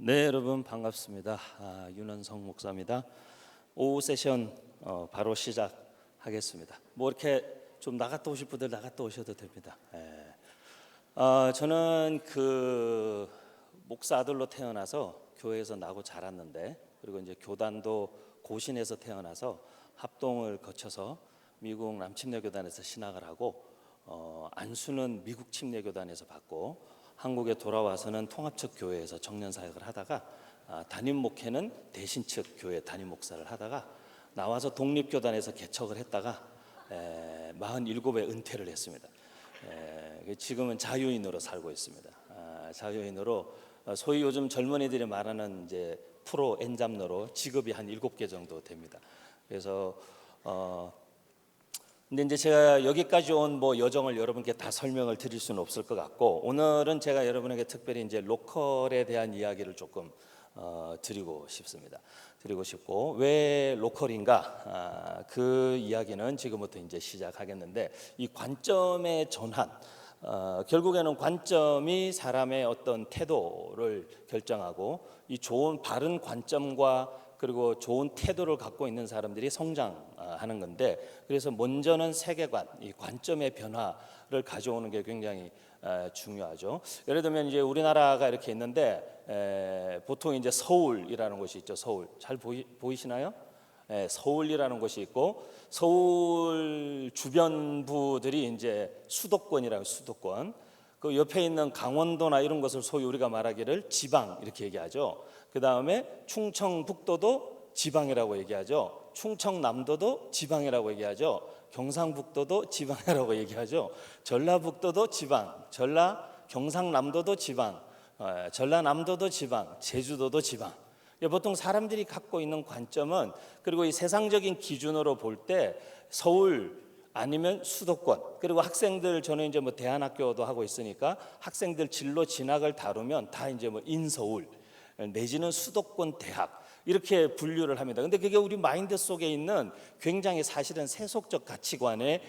네, 여러분 반갑습니다. 윤원성 목사입니다. 오후 세션 바로 시작하겠습니다. 뭐 이렇게 좀 나갔다 오실 분들 나갔다 오셔도 됩니다. 저는 그 목사 아들로 태어나서 교회에서 나고 자랐는데, 그리고 이제 교단도 고신에서 태어나서 합동을 거쳐서 미국 남침례교단에서 신학을 하고, 안수는 미국 침례교단에서 받고, 한국에 돌아와서는 통합측 교회에서 청년 사역을 하다가, 담임 목회는 대신측 교회 담임 목사를 하다가 나와서 독립교단에서 개척을 했다가 47에 은퇴를 했습니다. 지금은 자유인으로 살고 있습니다. 자유인으로 소위 요즘 젊은이들이 말하는 이제 프로 엔잡러로 직업이 한 7개 정도 됩니다. 그래서 근데 이제 제가 여기까지 온 뭐 여정을 여러분께 다 설명을 드릴 수는 없을 것 같고, 오늘은 제가 여러분에게 특별히 이제 로컬에 대한 이야기를 조금 드리고 싶습니다. 드리고 싶고, 왜 로컬인가? 그 이야기는 지금부터 이제 시작하겠는데, 이 관점의 전환, 결국에는 관점이 사람의 어떤 태도를 결정하고, 이 좋은 바른 관점과 그리고 좋은 태도를 갖고 있는 사람들이 성장하는 건데, 그래서 먼저는 세계관, 이 관점의 변화를 가져오는 게 굉장히 중요하죠. 예를 들면 이제 우리나라가 이렇게 있는데, 보통 이제 서울이라는 곳이 있죠. 서울 잘 보이시나요? 서울이라는 곳이 있고, 서울 주변부들이 이제 수도권이라고, 수도권. 그 옆에 있는 강원도나 이런 것을 소위 우리가 말하기를 지방 이렇게 얘기하죠. 그 다음에 충청북도도 지방이라고 얘기하죠. 충청남도도 지방이라고 얘기하죠. 경상북도도 지방이라고 얘기하죠. 전라북도도 지방, 경상남도도 지방, 전라남도도 지방, 제주도도 지방. 보통 사람들이 갖고 있는 관점은, 그리고 이 세상적인 기준으로 볼 때 서울 아니면 수도권, 그리고 학생들, 저는 이제 뭐 대안학교도 하고 있으니까 학생들 진로 진학을 다루면 다 이제 뭐 인서울 내지는 수도권 대학 이렇게 분류를 합니다. 근데 그게 우리 마인드 속에 있는 굉장히 사실은 세속적 가치관에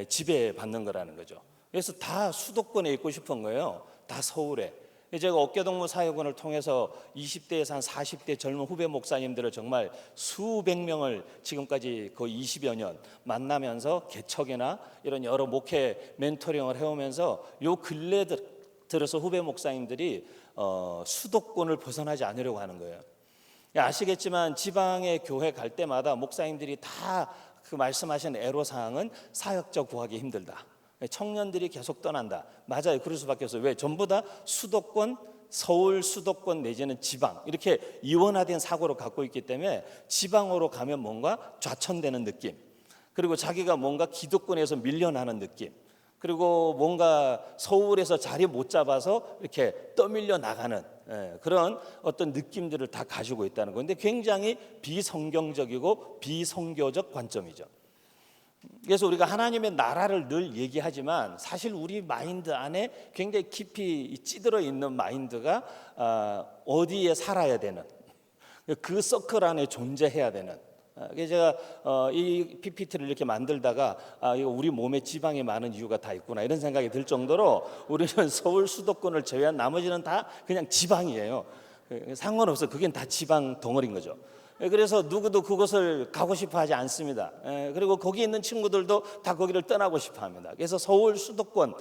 지배받는 거라는 거죠. 그래서 다 수도권에 있고 싶은 거예요. 다 서울에. 제가 어깨동무 사역원을 통해서 20대에서 한 40대 젊은 후배 목사님들을 정말 수백 명을 지금까지 거의 20여 년 만나면서 개척이나 이런 여러 목회 멘토링을 해오면서 요 근래 들어서 후배 목사님들이 수도권을 벗어나지 않으려고 하는 거예요. 아시겠지만 지방의 교회 갈 때마다 목사님들이 다 그 말씀하신 애로사항은 사역자 구하기 힘들다, 청년들이 계속 떠난다. 맞아요. 그럴 수밖에 없어요. 왜? 전부 다 수도권, 서울 수도권 내지는 지방, 이렇게 이원화된 사고를 갖고 있기 때문에 지방으로 가면 뭔가 좌천되는 느낌, 그리고 자기가 뭔가 기득권에서 밀려나는 느낌, 그리고 뭔가 서울에서 자리 못 잡아서 이렇게 떠밀려 나가는 그런 어떤 느낌들을 다 가지고 있다는 건데, 굉장히 비성경적이고 비성교적 관점이죠. 그래서 우리가 하나님의 나라를 늘 얘기하지만 사실 우리 마인드 안에 굉장히 깊이 찌들어 있는 마인드가 어디에 살아야 되는, 그 서클 안에 존재해야 되는. 그래서 제가 이 PPT를 이렇게 만들다가 이거 우리 몸에 지방이 많은 이유가 다 있구나 이런 생각이 들 정도로, 우리는 서울 수도권을 제외한 나머지는 다 그냥 지방이에요. 상관없어. 그게 다 지방 덩어리인 거죠. 그래서 누구도 그곳을 가고 싶어 하지 않습니다. 그리고 거기 있는 친구들도 다 거기를 떠나고 싶어 합니다. 그래서 서울 수도권,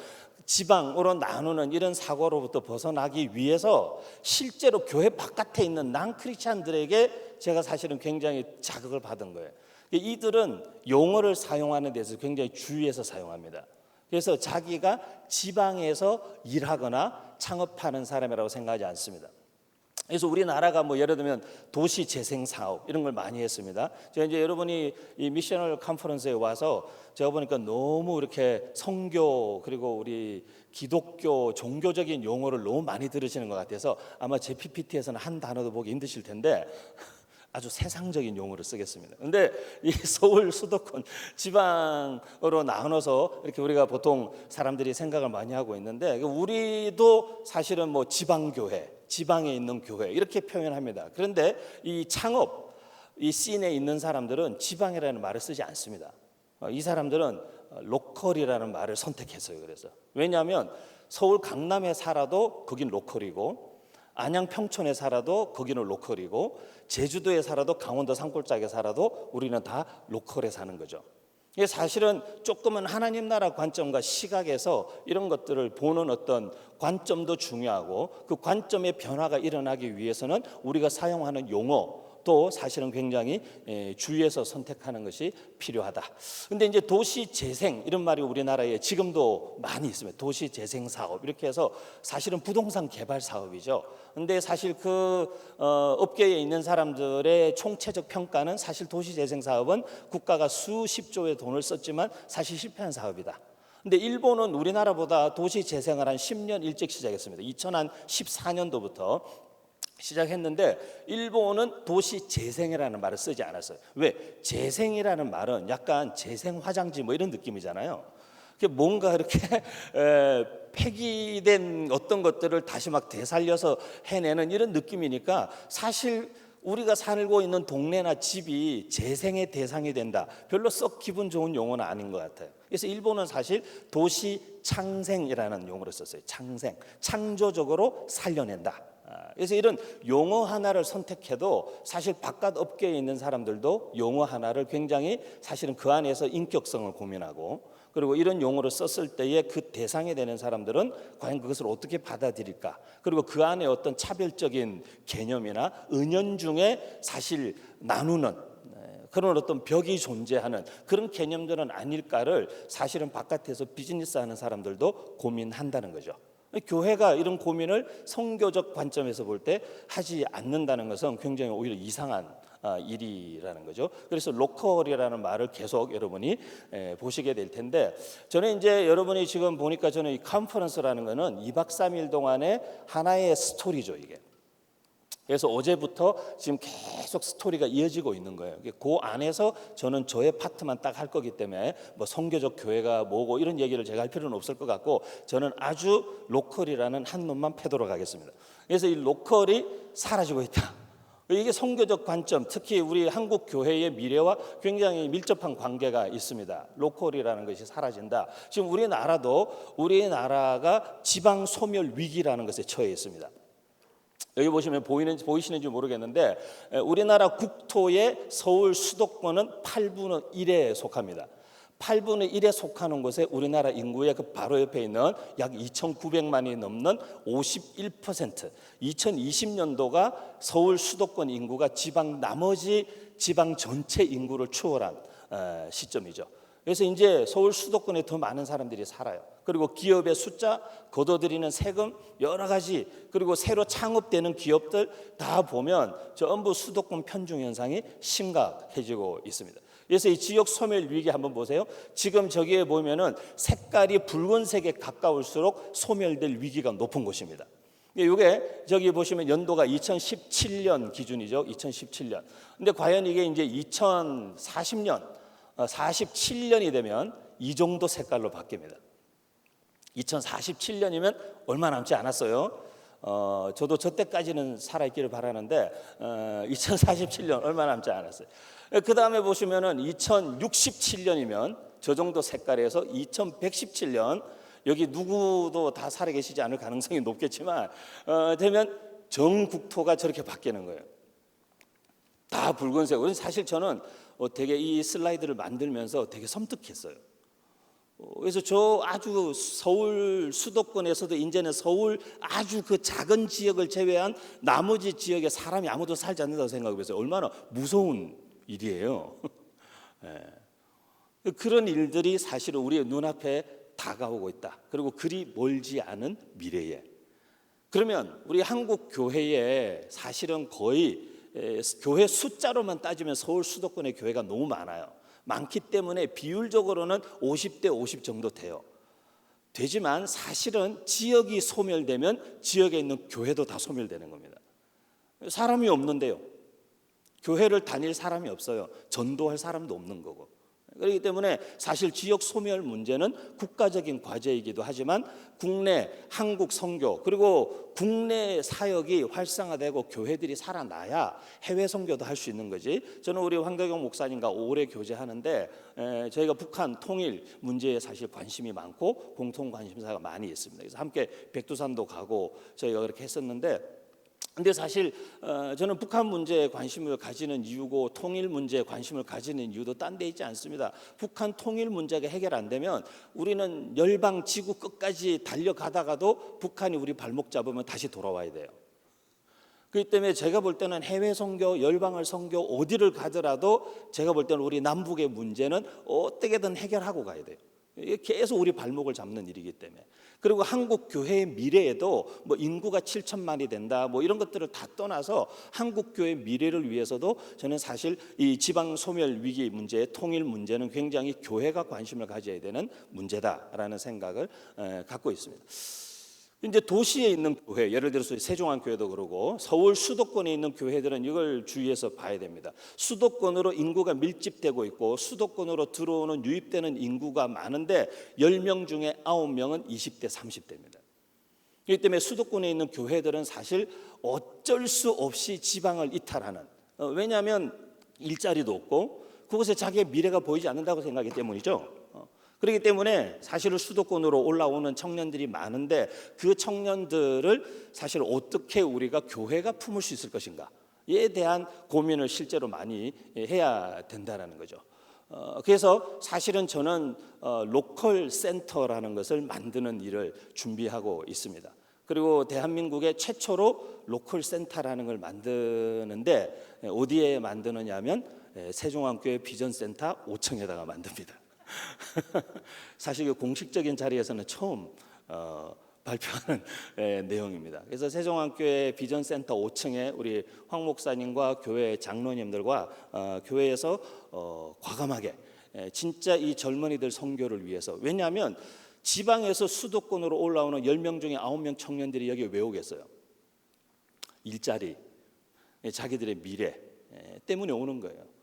지방으로 나누는 이런 사고로부터 벗어나기 위해서 실제로 교회 바깥에 있는 난 크리스찬들에게 제가 사실은 굉장히 자극을 받은 거예요. 이들은 용어를 사용하는 데서 굉장히 주의해서 사용합니다. 그래서 자기가 지방에서 일하거나 창업하는 사람이라고 생각하지 않습니다. 그래서 우리나라가 뭐 예를 들면 도시 재생 사업 이런 걸 많이 했습니다. 제가 이제 여러분이 이 미셔널 컨퍼런스에 와서 제가 보니까 너무 이렇게 성교 그리고 우리 기독교 종교적인 용어를 너무 많이 들으시는 것 같아서 아마 제 PPT에서는 한 단어도 보기 힘드실 텐데 아주 세상적인 용어를 쓰겠습니다. 근데 이 서울 수도권 지방으로 나눠서 이렇게 우리가 보통 사람들이 생각을 많이 하고 있는데, 우리도 사실은 뭐 지방교회, 지방에 있는 교회 이렇게 표현합니다. 그런데 이 창업, 이 씬에 있는 사람들은 지방이라는 말을 쓰지 않습니다. 이 사람들은 로컬이라는 말을 선택했어요. 그래서 왜냐하면 서울 강남에 살아도 거긴 로컬이고, 안양 평촌에 살아도 거기는 로컬이고, 제주도에 살아도 강원도 산골짜기에 살아도 우리는 다 로컬에 사는 거죠. 이게 사실은 조금은 하나님 나라 관점과 시각에서 이런 것들을 보는 어떤 관점도 중요하고, 그 관점의 변화가 일어나기 위해서는 우리가 사용하는 용어도 사실은 굉장히 주의해서 선택하는 것이 필요하다. 근데 이제 도시 재생 이런 말이 우리나라에 지금도 많이 있습니다. 도시 재생 사업 이렇게 해서 사실은 부동산 개발 사업이죠. 근데 사실 그 업계에 있는 사람들의 총체적 평가는 사실 도시 재생 사업은 국가가 수십조의 돈을 썼지만 사실 실패한 사업이다. 근데 일본은 우리나라보다 도시 재생을 한 10년 일찍 시작했습니다. 2014년도부터 시작했는데 일본은 도시 재생이라는 말을 쓰지 않았어요. 왜? 재생이라는 말은 약간 재생 화장지 뭐 이런 느낌이잖아요. 뭔가 이렇게 폐기된 어떤 것들을 다시 막 되살려서 해내는 이런 느낌이니까 사실 우리가 살고 있는 동네나 집이 재생의 대상이 된다. 별로 썩 기분 좋은 용어는 아닌 것 같아요. 그래서 일본은 사실 도시 창생이라는 용어를 썼어요. 창생, 창조적으로 살려낸다. 그래서 이런 용어 하나를 선택해도 사실 바깥 업계에 있는 사람들도 용어 하나를 굉장히 사실은 그 안에서 인격성을 고민하고, 그리고 이런 용어를 썼을 때에 그 대상이 되는 사람들은 과연 그것을 어떻게 받아들일까, 그리고 그 안에 어떤 차별적인 개념이나 은연중에 사실 나누는 그런 어떤 벽이 존재하는 그런 개념들은 아닐까를 사실은 바깥에서 비즈니스하는 사람들도 고민한다는 거죠. 교회가 이런 고민을 선교적 관점에서 볼 때 하지 않는다는 것은 굉장히 오히려 이상한 일이라는 거죠. 그래서 로컬이라는 말을 계속 여러분이 보시게 될 텐데, 저는 이제 여러분이 지금 보니까 저는 이 컨퍼런스라는 거는 2박 3일 동안의 하나의 스토리죠, 이게. 그래서 어제부터 지금 계속 스토리가 이어지고 있는 거예요. 그 안에서 저는 저의 파트만 딱 할 거기 때문에 뭐 선교적 교회가 뭐고 이런 얘기를 제가 할 필요는 없을 것 같고, 저는 아주 로컬이라는 한 놈만 패도록 하겠습니다. 그래서 이 로컬이 사라지고 있다. 이게 선교적 관점, 특히 우리 한국 교회의 미래와 굉장히 밀접한 관계가 있습니다. 로컬이라는 것이 사라진다. 지금 우리나라가 지방 소멸 위기라는 것에 처해 있습니다. 여기 보시면 보이시는지 모르겠는데 우리나라 국토의 서울 수도권은 8분의 1에 속합니다. 8분의 1에 속하는 곳에 우리나라 인구의 그 바로 옆에 있는 약 2,900만이 넘는 51%, 2020년도가 서울 수도권 인구가 나머지 지방 전체 인구를 추월한 시점이죠. 그래서 이제 서울 수도권에 더 많은 사람들이 살아요. 그리고 기업의 숫자, 걷어들이는 세금, 여러 가지, 그리고 새로 창업되는 기업들 다 보면 전부 수도권 편중 현상이 심각해지고 있습니다. 그래서 이 지역 소멸 위기 한번 보세요. 지금 저기에 보면은 색깔이 붉은색에 가까울수록 소멸될 위기가 높은 곳입니다. 이게 저기 보시면 연도가 2017년 기준이죠. 2017년. 근데 과연 이게 이제 2040년 47년이 되면 이 정도 색깔로 바뀝니다. 2047년이면 얼마 남지 않았어요. 저도 저 때까지는 살아있기를 바라는데 2047년 얼마 남지 않았어요. 그 다음에 보시면은 2067년이면 저 정도 색깔에서 2117년, 여기 누구도 다 살아계시지 않을 가능성이 높겠지만 되면 전 국토가 저렇게 바뀌는 거예요. 다 붉은색으로. 사실 저는 되게 이 슬라이드를 만들면서 되게 섬뜩했어요. 그래서 저 아주 서울 수도권에서도 이제는 서울 아주 그 작은 지역을 제외한 나머지 지역에 사람이 아무도 살지 않는다고 생각해보세요. 얼마나 무서운 일이에요. 네. 그런 일들이 사실은 우리의 눈앞에 다가오고 있다. 그리고 그리 멀지 않은 미래에. 그러면 우리 한국 교회에 사실은 거의 교회 숫자로만 따지면 서울 수도권의 교회가 너무 많기 때문에 비율적으로는 50대 50 정도 돼요. 되지만 사실은 지역이 소멸되면 지역에 있는 교회도 다 소멸되는 겁니다. 사람이 없는데요. 교회를 다닐 사람이 없어요. 전도할 사람도 없는 거고. 그렇기 때문에 사실 지역 소멸 문제는 국가적인 과제이기도 하지만 국내 한국 선교 그리고 국내 사역이 활성화되고 교회들이 살아나야 해외 선교도 할 수 있는 거지. 저는 우리 황덕영 목사님과 오래 교제하는데 저희가 북한 통일 문제에 사실 관심이 많고 공통 관심사가 많이 있습니다. 그래서 함께 백두산도 가고 저희가 그렇게 했었는데 근데 사실 저는 북한 문제에 관심을 가지는 이유고 통일 문제에 관심을 가지는 이유도 딴 데 있지 않습니다. 북한 통일 문제가 해결 안 되면 우리는 열방 지구 끝까지 달려가다가도 북한이 우리 발목 잡으면 다시 돌아와야 돼요. 그렇기 때문에 제가 볼 때는 해외 선교, 열방을 선교 어디를 가더라도 제가 볼 때는 우리 남북의 문제는 어떻게든 해결하고 가야 돼요. 이게 계속 우리 발목을 잡는 일이기 때문에. 그리고 한국 교회의 미래에도 뭐 인구가 7천만이 된다 뭐 이런 것들을 다 떠나서 한국 교회의 미래를 위해서도 저는 사실 이 지방 소멸 위기 문제, 통일 문제는 굉장히 교회가 관심을 가져야 되는 문제다라는 생각을 갖고 있습니다. 이제 도시에 있는 교회, 예를 들어서 세종안교회도 그러고 서울 수도권에 있는 교회들은 이걸 주의해서 봐야 됩니다. 수도권으로 인구가 밀집되고 있고 수도권으로 들어오는 유입되는 인구가 많은데 10명 중에 9명은 20대, 30대입니다. 그렇기 때문에 수도권에 있는 교회들은 사실 어쩔 수 없이 지방을 이탈하는, 왜냐하면 일자리도 없고 그곳에 자기의 미래가 보이지 않는다고 생각하기 때문이죠. 그렇기 때문에 사실 수도권으로 올라오는 청년들이 많은데 그 청년들을 사실 어떻게 우리가 교회가 품을 수 있을 것인가에 대한 고민을 실제로 많이 해야 된다는 거죠. 그래서 사실은 저는 로컬 센터라는 것을 만드는 일을 준비하고 있습니다. 그리고 대한민국의 최초로 로컬 센터라는 걸 만드는데 어디에 만드느냐 하면 세종안교회 비전센터 5층에다가 만듭니다. 사실 공식적인 자리에서는 처음 발표하는 내용입니다. 그래서 세종안교회 비전센터 5층에 우리 황 목사님과 교회 장로님들과 교회에서 과감하게 진짜 이 젊은이들 선교를 위해서, 왜냐하면 지방에서 수도권으로 올라오는 10명 중에 9명 청년들이 여기 왜 오겠어요? 일자리, 자기들의 미래 때문에 오는 거예요.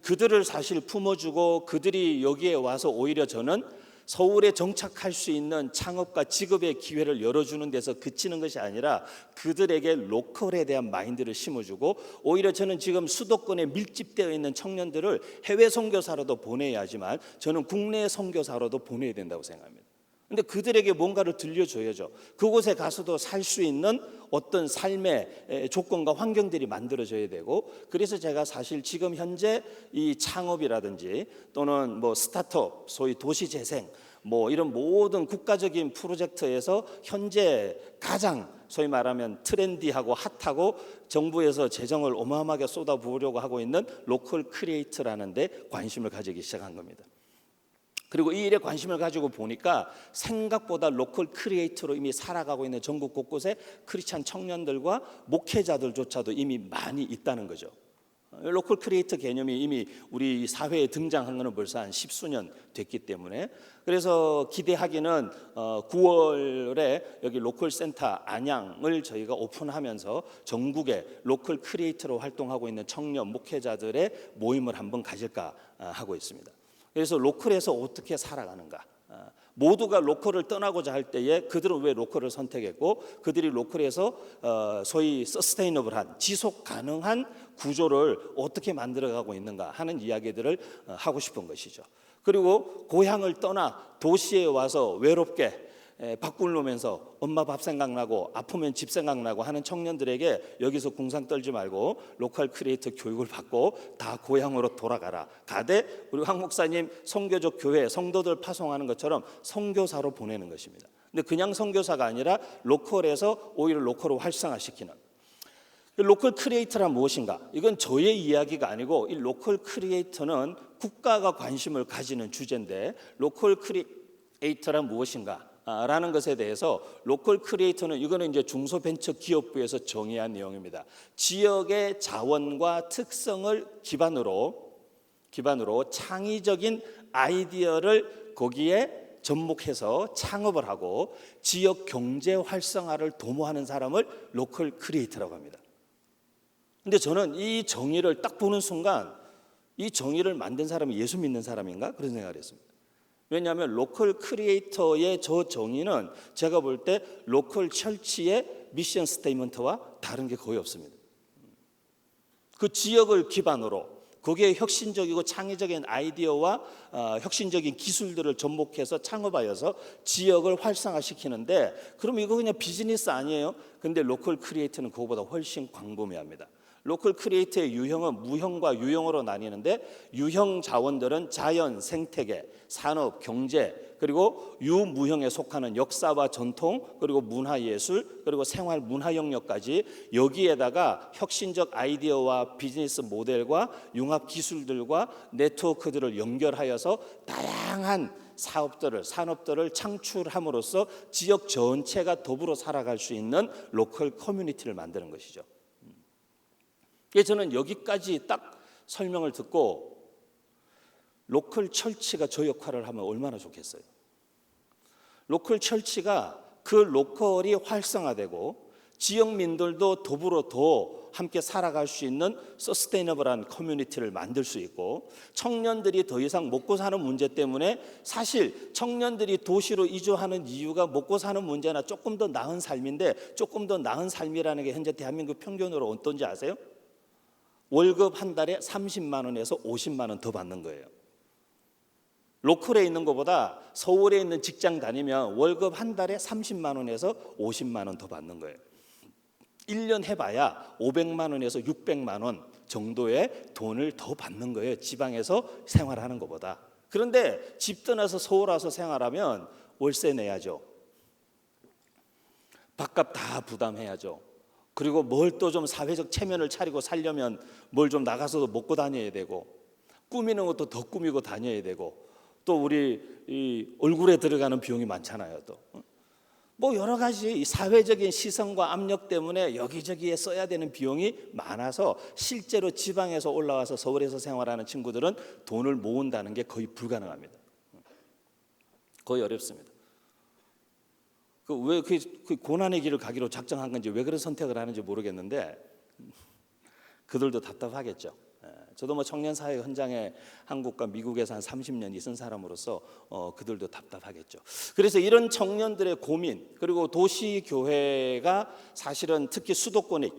그들을 사실 품어주고 그들이 여기에 와서 오히려 저는 서울에 정착할 수 있는 창업과 직업의 기회를 열어주는 데서 그치는 것이 아니라 그들에게 로컬에 대한 마인드를 심어주고, 오히려 저는 지금 수도권에 밀집되어 있는 청년들을 해외 선교사로도 보내야 하지만 저는 국내 선교사로도 보내야 된다고 생각합니다. 근데 그들에게 뭔가를 들려줘야죠. 그곳에 가서도 살 수 있는 어떤 삶의 조건과 환경들이 만들어져야 되고, 그래서 제가 사실 지금 현재 이 창업이라든지 또는 뭐 스타트업, 소위 도시재생, 뭐 이런 모든 국가적인 프로젝트에서 현재 가장 소위 말하면 트렌디하고 핫하고 정부에서 재정을 어마어마하게 쏟아부으려고 하고 있는 로컬 크리에이터라는 데 관심을 가지기 시작한 겁니다. 그리고 이 일에 관심을 가지고 보니까 생각보다 로컬 크리에이터로 이미 살아가고 있는 전국 곳곳에 크리스찬 청년들과 목회자들조차도 이미 많이 있다는 거죠. 로컬 크리에이터 개념이 이미 우리 사회에 등장한 것은 벌써 한 10수년 됐기 때문에, 그래서 기대하기는 9월에 여기 로컬 센터 안양을 저희가 오픈하면서 전국에 로컬 크리에이터로 활동하고 있는 청년 목회자들의 모임을 한번 가질까 하고 있습니다. 그래서 로컬에서 어떻게 살아가는가, 모두가 로컬을 떠나고자 할 때에 그들은 왜 로컬을 선택했고 그들이 로컬에서 소위 서스테이너블한 지속 가능한 구조를 어떻게 만들어가고 있는가 하는 이야기들을 하고 싶은 것이죠. 그리고 고향을 떠나 도시에 와서 외롭게 밖을 놓으면서 엄마 밥 생각나고 아프면 집 생각나고 하는 청년들에게 여기서 궁상 떨지 말고 로컬 크리에이터 교육을 받고 다 고향으로 돌아가라. 가되 우리 황 목사님 선교적 교회 성도들 파송하는 것처럼 선교사로 보내는 것입니다. 근데 그냥 선교사가 아니라 로컬에서 오히려 로컬을 활성화시키는, 로컬 크리에이터란 무엇인가? 이건 저의 이야기가 아니고 이 로컬 크리에이터는 국가가 관심을 가지는 주제인데, 로컬 크리에이터란 무엇인가? 라는 것에 대해서 로컬 크리에이터는, 이거는 이제 중소벤처기업부에서 정의한 내용입니다. 지역의 자원과 특성을 기반으로 창의적인 아이디어를 거기에 접목해서 창업을 하고 지역 경제 활성화를 도모하는 사람을 로컬 크리에이터라고 합니다. 근데 저는 이 정의를 딱 보는 순간 이 정의를 만든 사람이 예수 믿는 사람인가? 그런 생각을 했습니다. 왜냐하면 로컬 크리에이터의 저 정의는 제가 볼 때 로컬 철치의 미션 스테이트먼트와 다른 게 거의 없습니다. 그 지역을 기반으로 거기에 혁신적이고 창의적인 아이디어와 혁신적인 기술들을 접목해서 창업하여서 지역을 활성화시키는데, 그럼 이거 그냥 비즈니스 아니에요? 근데 로컬 크리에이터는 그거보다 훨씬 광범위합니다. 로컬 크리에이터의 유형은 무형과 유형으로 나뉘는데, 유형 자원들은 자연, 생태계, 산업, 경제, 그리고 유무형에 속하는 역사와 전통, 그리고 문화예술, 그리고 생활 문화 영역까지, 여기에다가 혁신적 아이디어와 비즈니스 모델과 융합 기술들과 네트워크들을 연결하여서 다양한 사업들을, 산업들을 창출함으로써 지역 전체가 더불어 살아갈 수 있는 로컬 커뮤니티를 만드는 것이죠. 그래서 저는 여기까지 딱 설명을 듣고 로컬 철치가 저 역할을 하면 얼마나 좋겠어요. 로컬 철치가 그 로컬이 활성화되고 지역민들도 더불어 더 함께 살아갈 수 있는 서스테이너블한 커뮤니티를 만들 수 있고, 청년들이 더 이상 먹고 사는 문제 때문에, 사실 청년들이 도시로 이주하는 이유가 먹고 사는 문제나 조금 더 나은 삶인데, 조금 더 나은 삶이라는 게 현재 대한민국 평균으로 어떤지 아세요? 월급 한 달에 30만 원에서 50만 원 더 받는 거예요. 로컬에 있는 것보다 서울에 있는 직장 다니면 월급 한 달에 30만 원에서 50만 원 더 받는 거예요. 1년 해봐야 500만 원에서 600만 원 정도의 돈을 더 받는 거예요, 지방에서 생활하는 것보다. 그런데 집 떠나서 서울 와서 생활하면 월세 내야죠, 밥값 다 부담해야죠, 그리고 뭘 또 좀 사회적 체면을 차리고 살려면 뭘 좀 나가서도 먹고 다녀야 되고, 꾸미는 것도 더 꾸미고 다녀야 되고, 또 우리 이 얼굴에 들어가는 비용이 많잖아요. 또 뭐 여러 가지 사회적인 시선과 압력 때문에 여기저기에 써야 되는 비용이 많아서, 실제로 지방에서 올라와서 서울에서 생활하는 친구들은 돈을 모은다는 게 거의 불가능합니다. 거의 어렵습니다. 왜 그 고난의 길을 가기로 작정한 건지, 왜 그런 선택을 하는지 모르겠는데 그들도 답답하겠죠. 저도 뭐 청년 사회 현장에 한국과 미국에서 한 30년 있은 사람으로서 그들도 답답하겠죠. 그래서 이런 청년들의 고민, 그리고 도시교회가 사실은 특히 수도권에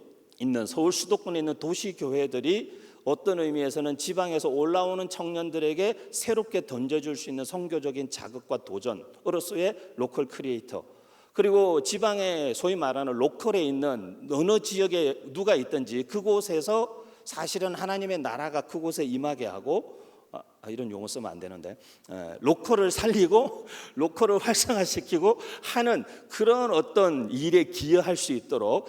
있는, 서울 수도권에 있는 도시교회들이 어떤 의미에서는 지방에서 올라오는 청년들에게 새롭게 던져줄 수 있는 선교적인 자극과 도전으로서의 로컬 크리에이터, 그리고 지방에 소위 말하는 로컬에 있는 어느 지역에 누가 있든지 그곳에서 사실은 하나님의 나라가 그곳에 임하게 하고, 이런 용어 쓰면 안 되는데, 로컬을 살리고 로컬을 활성화시키고 하는 그런 어떤 일에 기여할 수 있도록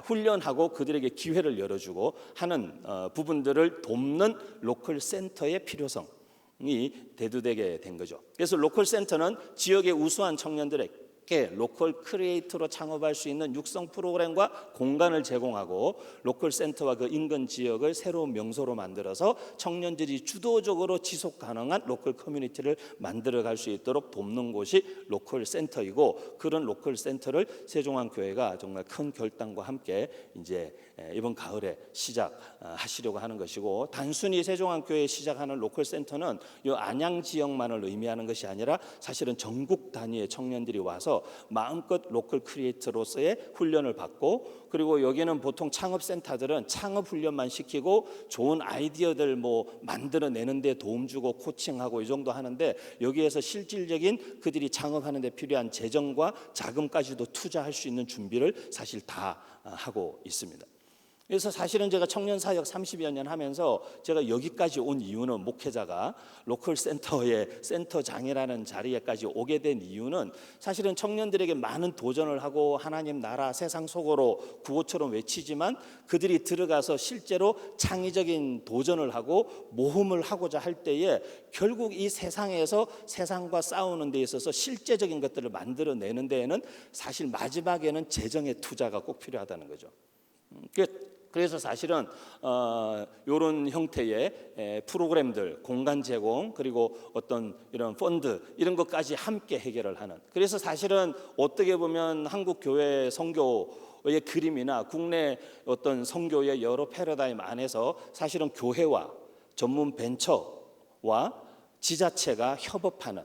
훈련하고 그들에게 기회를 열어주고 하는 부분들을 돕는 로컬 센터의 필요성이 대두되게 된 거죠. 그래서 로컬 센터는 지역의 우수한 청년들에게 로컬 크리에이터로 창업할 수 있는 육성 프로그램과 공간을 제공하고, 로컬 센터와 그 인근 지역을 새로운 명소로 만들어서 청년들이 주도적으로 지속 가능한 로컬 커뮤니티를 만들어갈 수 있도록 돕는 곳이 로컬 센터이고, 그런 로컬 센터를 세종안교회가 정말 큰 결단과 함께 이제 이번 가을에 시작하시려고 하는 것이고, 단순히 세종안교회 시작하는 로컬 센터는 이 안양 지역만을 의미하는 것이 아니라 사실은 전국 단위의 청년들이 와서 마음껏 로컬 크리에이터로서의 훈련을 받고, 그리고 여기는 보통 창업센터들은 창업 훈련만 시키고 좋은 아이디어들 뭐 만들어내는 데 도움 주고 코칭하고 이 정도 하는데, 여기에서 실질적인 그들이 창업하는 데 필요한 재정과 자금까지도 투자할 수 있는 준비를 사실 다 하고 있습니다. 그래서 사실은 제가 청년 사역 30여 년 하면서 제가 여기까지 온 이유는, 목회자가 로컬 센터의 센터장이라는 자리에까지 오게 된 이유는, 사실은 청년들에게 많은 도전을 하고 하나님 나라 세상 속으로 구호처럼 외치지만, 그들이 들어가서 실제로 창의적인 도전을 하고 모험을 하고자 할 때에 결국 이 세상에서 세상과 싸우는 데 있어서 실제적인 것들을 만들어내는 데에는 사실 마지막에는 재정의 투자가 꼭 필요하다는 거죠. 그래서 사실은 이런 형태의 프로그램들, 공간 제공, 그리고 어떤 이런 펀드, 이런 것까지 함께 해결을 하는, 그래서 사실은 어떻게 보면 한국 교회 선교의 그림이나 국내 어떤 선교의 여러 패러다임 안에서 사실은 교회와 전문 벤처와 지자체가 협업하는,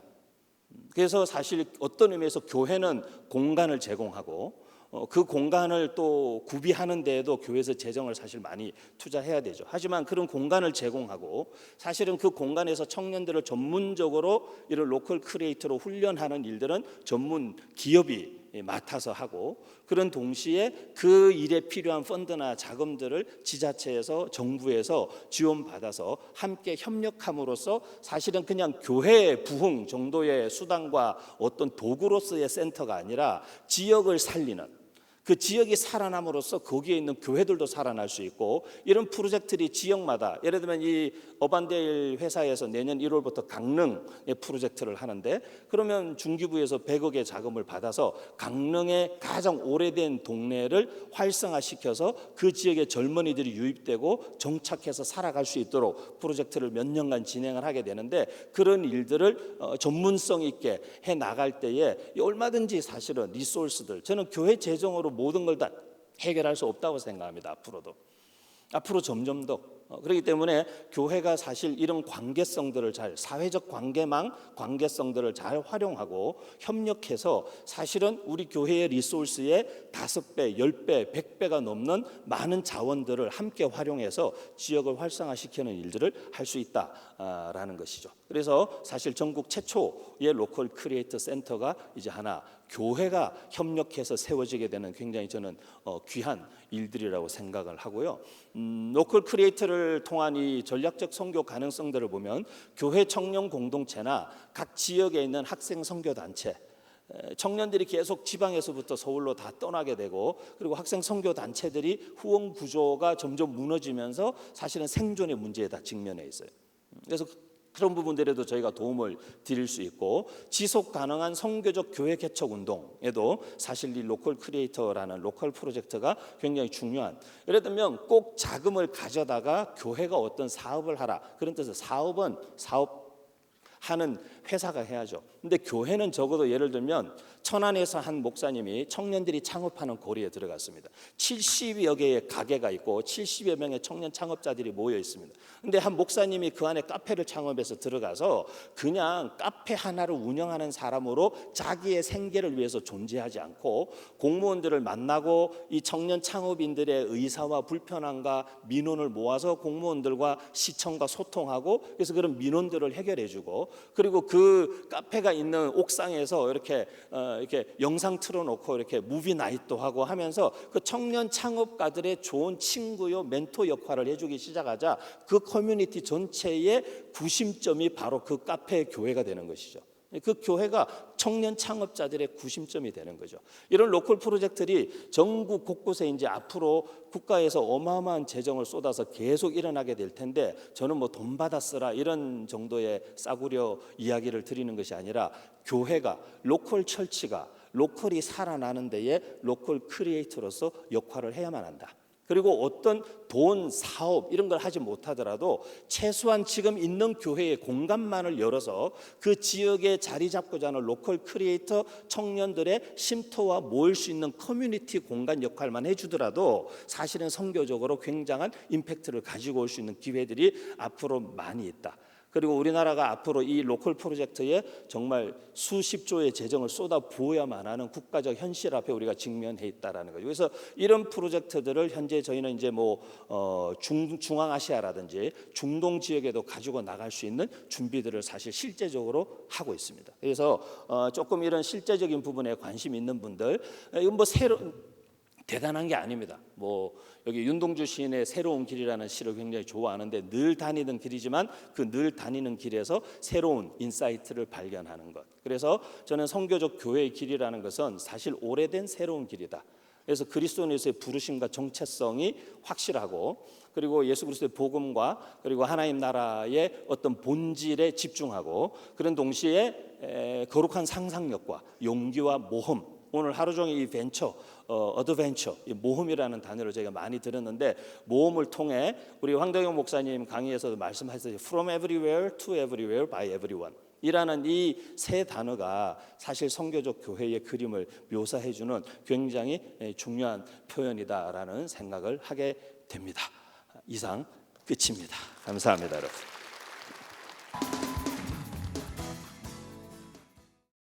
그래서 사실 어떤 의미에서 교회는 공간을 제공하고 그 공간을 또 구비하는 데에도 교회에서 재정을 사실 많이 투자해야 되죠. 하지만 그런 공간을 제공하고 사실은 그 공간에서 청년들을 전문적으로 이런 로컬 크리에이터로 훈련하는 일들은 전문 기업이 맡아서 하고, 그런 동시에 그 일에 필요한 펀드나 자금들을 지자체에서 정부에서 지원받아서 함께 협력함으로써 사실은 그냥 교회 부흥 정도의 수단과 어떤 도구로서의 센터가 아니라 지역을 살리는, 그 지역이 살아남으로써 거기에 있는 교회들도 살아날 수 있고, 이런 프로젝트들이 지역마다, 예를 들면 이 어반데일 회사에서 내년 1월부터 강릉의 프로젝트를 하는데, 그러면 중기부에서 100억의 자금을 받아서 강릉의 가장 오래된 동네를 활성화시켜서 그 지역의 젊은이들이 유입되고 정착해서 살아갈 수 있도록 프로젝트를 몇 년간 진행을 하게 되는데, 그런 일들을 전문성 있게 해 나갈 때에 얼마든지 사실은 리소스들, 저는 교회 재정으로 모든 걸 다 해결할 수 없다고 생각합니다. 앞으로 점점 더 그렇기 때문에 교회가 사실 이런 관계성들을 잘, 사회적 관계성들을 잘 활용하고 협력해서 사실은 우리 교회의 리소스의 5배, 10배, 100배가 넘는 많은 자원들을 함께 활용해서 지역을 활성화시키는 일들을 할 수 있다라는 것이죠. 그래서 사실 전국 최초의 로컬 크리에이터 센터가 이제 하나 교회가 협력해서 세워지게 되는 굉장히 저는 귀한 일들이라고 생각을 하고요. 로컬 크리에이터를 통한 이 전략적 선교 가능성들을 보면 교회 청년 공동체나 각 지역에 있는 학생 선교 단체, 청년들이 계속 지방에서부터 서울로 다 떠나게 되고, 그리고 학생 선교 단체들이 후원 구조가 점점 무너지면서 사실은 생존의 문제에 다 직면해 있어요. 그래서 그런 부분들에도 저희가 도움을 드릴 수 있고, 지속 가능한 선교적 교회 개척 운동에도 사실 이 로컬 크리에이터라는 로컬 프로젝트가 굉장히 중요한, 예를 들면 꼭 자금을 가져다가 교회가 어떤 사업을 하라, 그런 뜻에서 사업은 사업하는 회사가 해야죠. 근데 교회는 적어도 예를 들면 천안에서 한 목사님이 청년들이 창업하는 거리에 들어갔습니다. 70여 개의 가게가 있고 70여 명의 청년 창업자들이 모여 있습니다. 근데 한 목사님이 그 안에 카페를 창업해서 들어가서 그냥 카페 하나를 운영하는 사람으로 자기의 생계를 위해서 존재하지 않고, 공무원들을 만나고 이 청년 창업인들의 의사와 불편함과 민원을 모아서 공무원들과 시청과 소통하고, 그래서 그런 민원들을 해결해주고, 그리고 그 카페가 있는 옥상에서 이렇게 영상 틀어놓고 이렇게 무비 나잇도 하고 하면서 그 청년 창업가들의 좋은 친구요 멘토 역할을 해주기 시작하자 그 커뮤니티 전체의 구심점이 바로 그 카페 교회가 되는 것이죠. 그 교회가 청년 창업자들의 구심점이 되는 거죠. 이런 로컬 프로젝트들이 전국 곳곳에 이제 앞으로 국가에서 어마어마한 재정을 쏟아서 계속 일어나게 될 텐데, 저는 뭐 돈 받아 쓰라 이런 정도의 싸구려 이야기를 드리는 것이 아니라, 교회가, 로컬 철치가 로컬이 살아나는 데에 로컬 크리에이터로서 역할을 해야만 한다. 그리고 어떤 돈, 사업 이런 걸 하지 못하더라도 최소한 지금 있는 교회의 공간만을 열어서 그 지역에 자리 잡고자 하는 로컬 크리에이터 청년들의 쉼터와 모일 수 있는 커뮤니티 공간 역할만 해주더라도 사실은 선교적으로 굉장한 임팩트를 가지고 올 수 있는 기회들이 앞으로 많이 있다. 그리고 우리나라가 앞으로 이 로컬 프로젝트에 정말 수십조의 재정을 쏟아 부어야만 하는 국가적 현실 앞에 우리가 직면해 있다라는 거죠. 그래서 이런 프로젝트들을 현재 저희는 이제 중앙아시아라든지 중동 지역에도 가지고 나갈 수 있는 준비들을 사실 실제적으로 하고 있습니다. 그래서 조금 이런 실제적인 부분에 관심 있는 분들, 이건 대단한 게 아닙니다. 여기 윤동주 시인의 새로운 길이라는 시를 굉장히 좋아하는데, 늘 다니던 길이지만 그 늘 다니는 길에서 새로운 인사이트를 발견하는 것. 그래서 저는 선교적 교회의 길이라는 것은 사실 오래된 새로운 길이다. 그래서 그리스도인에서의 부르심과 정체성이 확실하고, 그리고 예수 그리스도의 복음과 그리고 하나님 나라의 어떤 본질에 집중하고, 그런 동시에 거룩한 상상력과 용기와 모험, 오늘 하루 종일 이 벤처, 어드벤처, 모험이라는 단어를 저희가 많이 들었는데, 모험을 통해 우리 황덕영 목사님 강의에서도 말씀하셨듯이 From everywhere to everywhere by everyone 이라는 이 세 단어가 사실 선교적 교회의 그림을 묘사해주는 굉장히 중요한 표현이다라는 생각을 하게 됩니다. 이상 끝입니다. 감사합니다, 여러분.